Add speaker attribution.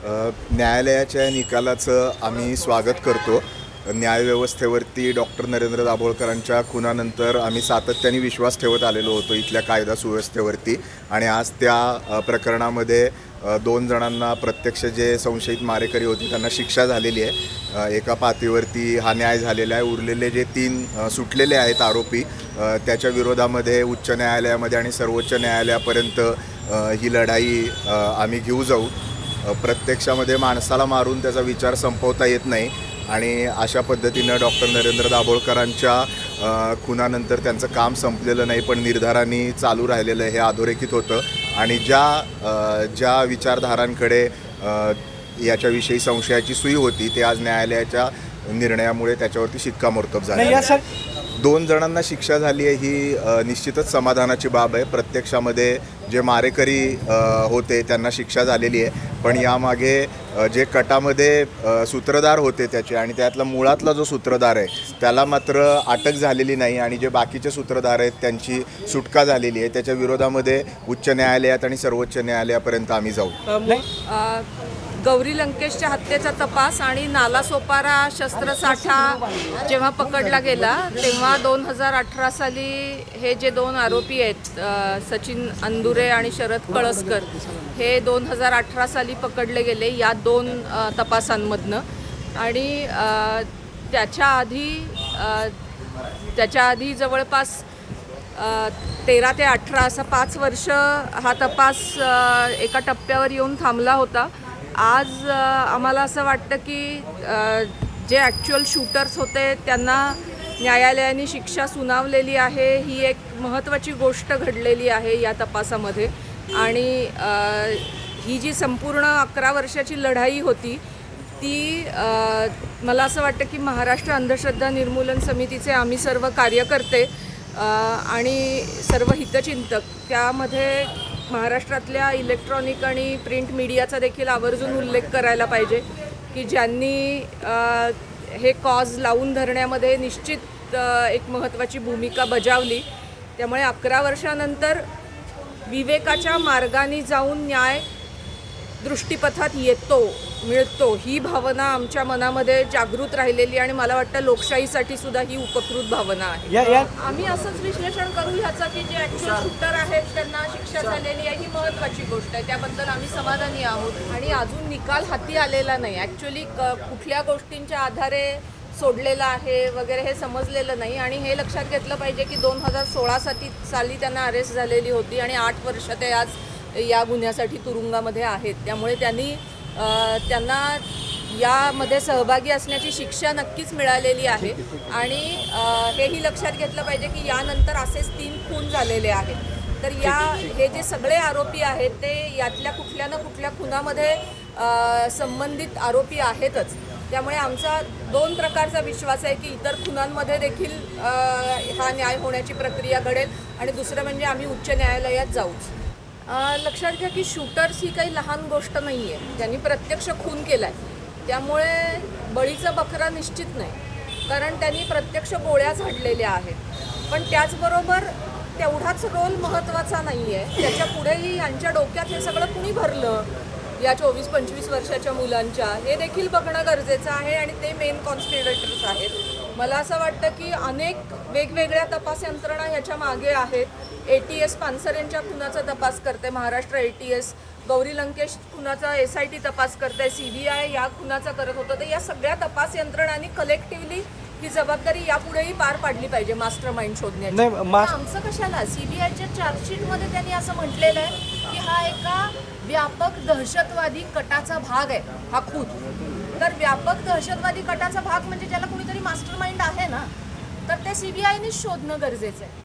Speaker 1: न्यायालयाच्या निकालाचं आम्ही स्वागत करतो। न्यायव्यवस्थेवरती डॉक्टर नरेंद्र दाभोळकरांच्या खुनानंतर आम्ही सातत्याने विश्वास ठेवत आलेलो होतो इथल्या कायदा सुव्यवस्थेवरती आणि आज त्या प्रकरणामध्ये 2 जणांना प्रत्यक्ष जे संशयित मारेकरी होते त्यांना शिक्षा झालेली आहे। एका पातळीवरती हा न्याय झालेला आहे। उरलेले जे 3 सुटलेले आहेत आरोपी त्याच्या विरोधामध्ये उच्च न्यायालयामध्ये आणि सर्वोच्च न्यायालयापर्यंत ही लढाई आम्ही घेऊ जाऊ। प्रत्यक्षामध्ये माणसाला मारून त्याचा विचार संपवता येत नाही आणि अशा पद्धतीनं डॉक्टर नरेंद्र दाभोळकरांच्या खुनानंतर त्यांचं काम संपलेलं नाही पण निर्धारांनी चालू राहिलेलं हे अधोरेखित होतं आणि ज्या विचारधारांकडे याच्याविषयी संशयाची सुई होती ते आज न्यायालयाच्या निर्णयामुळे त्याच्यावरती शिक्कामोर्तब झालं। 2 जणांना शिक्षा झाली आहे ही निश्चितच समाधानाची बाब आहे। प्रत्यक्षामध्ये जे मारेकरी होते त्यांना शिक्षा झालेली आहे पण यामागे जे कटामध्ये सूत्रधार होते त्याचे आणि त्यातला मुळातला जो सूत्रधार आहे त्याला मात्र अटक झालेली नाही आणि जे बाकीचे सूत्रधार आहेत त्यांची सुटका झालेली आहे। त्याच्या विरोधामध्ये उच्च न्यायालयात आणि सर्वोच्च न्यायालयापर्यंत आम्ही जाऊ।
Speaker 2: गौरी लंकेशच्या हत्येचा तपास आणि नालासोपारा शस्त्रसाठा जेव्हा पकडला गेला तेव्हा 2018 साली हे जे 2 आरोपी आहेत सचिन अंदुरे आणि शरद कळसकर हे 2018 साली पकडले गेले या 2 तपासांमधनं आणि त्याच्या आधी जवळपास 13 ते 18 असा 5 वर्ष हा तपास एका टप्प्यावर येऊन थांबला होता। आज आम्हाला असं वाटतं की जे ॲक्च्युअल शूटर्स होते त्यांना न्यायालयाने शिक्षा सुनावलेली आहे। ही एक महत्त्वाची गोष्ट घडलेली आहे या तपासामध्ये आणि ही जी संपूर्ण 11 वर्षाची लढाई होती ती मला असं वाटतं की महाराष्ट्र अंधश्रद्धा निर्मूलन समितीचे आम्ही सर्व कार्यकर्ते आणि सर्व हितचिंतक त्यामध्ये महाराष्ट्रातल्या इलेक्ट्रॉनिक आणि प्रिंट मीडियाचा देखील आवर्जून उल्लेख करायला पाहिजे की ज्यांनी हे कॉज लावून धरण्यामध्ये निश्चित एक महत्त्वाची भूमिका बजावली। त्यामुळे 11 वर्षानंतर विवेकाच्या मार्गाने जाऊन न्याय दृष्टीपथात मिळतो ही भावना आमच्या मनामध्ये जागृत राहिलेली आणि मला वाटतं लोकशाहीसाठी सुद्धा ही उपकृत भावना आहे। आम्ही असंच विश्लेषण करू ह्याचं की जे ॲक्च्युअल शूटर आहेत त्यांना शिक्षा झालेली आहे ही महत्त्वाची गोष्ट आहे, त्याबद्दल आम्ही समाधानी आहोत आणि अजून निकाल हाती आलेला नाही। ॲक्च्युअली कुठल्या गोष्टींच्या आधारे सोडलेलं आहे वगैरे हे समजलेलं नाही आणि हे लक्षात घेतलं पाहिजे की 2016 साली त्यांना अरेस्ट झालेली होती आणि 8 वर्ष ते आज या गुन्ह्यासाठी तुरुंगामध्ये आहेत। त्यामुळे त्यांना यामध्ये सहभागी असण्याची शिक्षा नक्कीच मिळालेली आहे आणि हेही लक्षात घेतलं पाहिजे की यानंतर असेच 3 खून झालेले आहेत। तर हे जे सगळे आरोपी आहेत ते यातल्या कुठल्या ना कुठल्या खुनामध्ये संबंधित आरोपी आहेतच। त्यामुळे आमचा 2 प्रकारचा विश्वास आहे की इतर खुनांमध्ये देखील हा न्याय होण्याची प्रक्रिया घडेल आणि दुसरं म्हणजे आम्ही उच्च न्यायालयात जाऊच। लक्षात घ्या की शूटर्स ही काही लहान गोष्ट नाही आहे, त्यांनी प्रत्यक्ष खून केला आहे त्यामुळे बळीचा बकरा निश्चित नाही कारण त्यांनी प्रत्यक्ष गोळ्या झाडलेल्या आहेत। पण त्याचबरोबर तेवढाच रोल महत्त्वाचा नाही आहे, त्याच्या पुढेही यांच्या डोक्यात हे सगळं कुणी भरलं या 24-25 वर्षाच्या मुलांच्या हे देखील बघणं गरजेचं आहे आणि ते मेन कॉन्स्पिरेटर्स आहेत। मला असं वाटतं की अनेक वेगवेगळ्या तपास यंत्रणा ह्याच्या मागे आहेत। ATS पानसर यांच्या खुनाचा तपास करते महाराष्ट्र ATS, गौरी लंकेश खुनाचा SIT तपास करते, CBI या खुनाचा करत होतं। तर या सगळ्या तपास यंत्रणांनी कलेक्टिव्हली ही जबाबदारी यापुढेही पार पाडली पाहिजे मास्टर माइंड शोधण्याची। आमचं कशाला CBIच्या चार्जशीटमध्ये त्यांनी असं म्हटलेलं आहे की हा एका व्यापक दहशतवादी कटाचा भाग आहे हा खून। तर व्यापक दहशतवादी कटाचा भाग म्हणजे ज्याला कुणीतरी मास्टर माइंड आहे ना तर ते CBIनेच शोधणं गरजेचं आहे।